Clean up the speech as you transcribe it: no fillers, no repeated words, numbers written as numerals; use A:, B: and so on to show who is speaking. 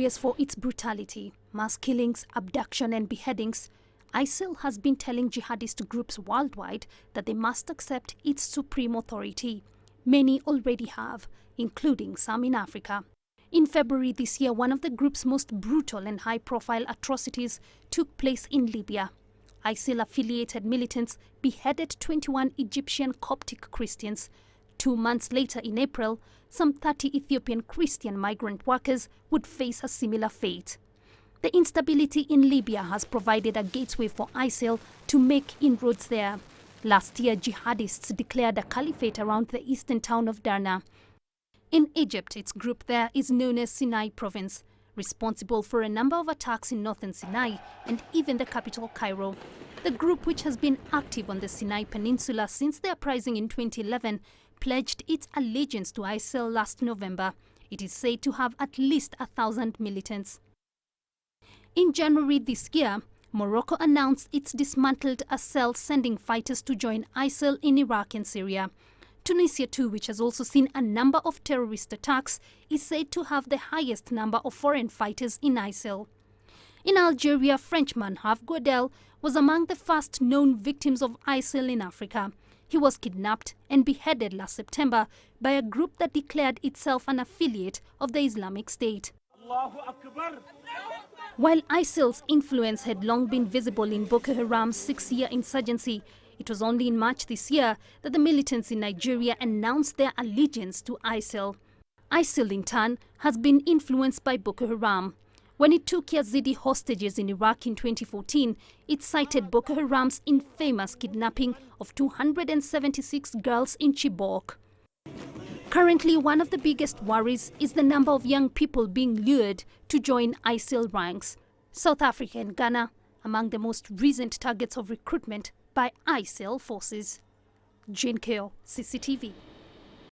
A: notorious for its brutality, mass killings, abduction and beheadings, ISIL has been telling jihadist groups worldwide that they must accept its supreme authority. Many already have, including some in Africa. In February this year, one of the group's most brutal and high-profile atrocities took place in Libya. ISIL-affiliated militants beheaded 21 Egyptian Coptic Christians. 2 months later, in April, some 30 Ethiopian Christian migrant workers would face a similar fate. The instability in Libya has provided a gateway for ISIL to make inroads there. Last year, jihadists declared a caliphate around the eastern town of Darna. In Egypt, its group there is known as Sinai Province, responsible for a number of attacks in northern Sinai and even the capital Cairo. The group, which has been active on the Sinai Peninsula since the uprising in 2011, pledged its allegiance to ISIL last November. It is said to have at least 1,000 militants. In January this year, Morocco announced it's dismantled a cell sending fighters to join ISIL in Iraq and Syria. Tunisia too, which has also seen a number of terrorist attacks, is said to have the highest number of foreign fighters in ISIL. In Algeria, Frenchman Hervé Godel was among the first known victims of ISIL in Africa. He was kidnapped and beheaded last September by a group that declared itself an affiliate of the Islamic State. While ISIL's influence had long been visible in Boko Haram's 6-year insurgency, it was only in March this year that the militants in Nigeria announced their allegiance to ISIL. ISIL, in turn, has been influenced by Boko Haram. When it took Yazidi hostages in Iraq in 2014, it cited Boko Haram's infamous kidnapping of 276 girls in Chibok. Currently, one of the biggest worries is the number of young people being lured to join ISIL ranks. South Africa and Ghana among the most recent targets of recruitment by ISIL forces. Jane Keo, CCTV.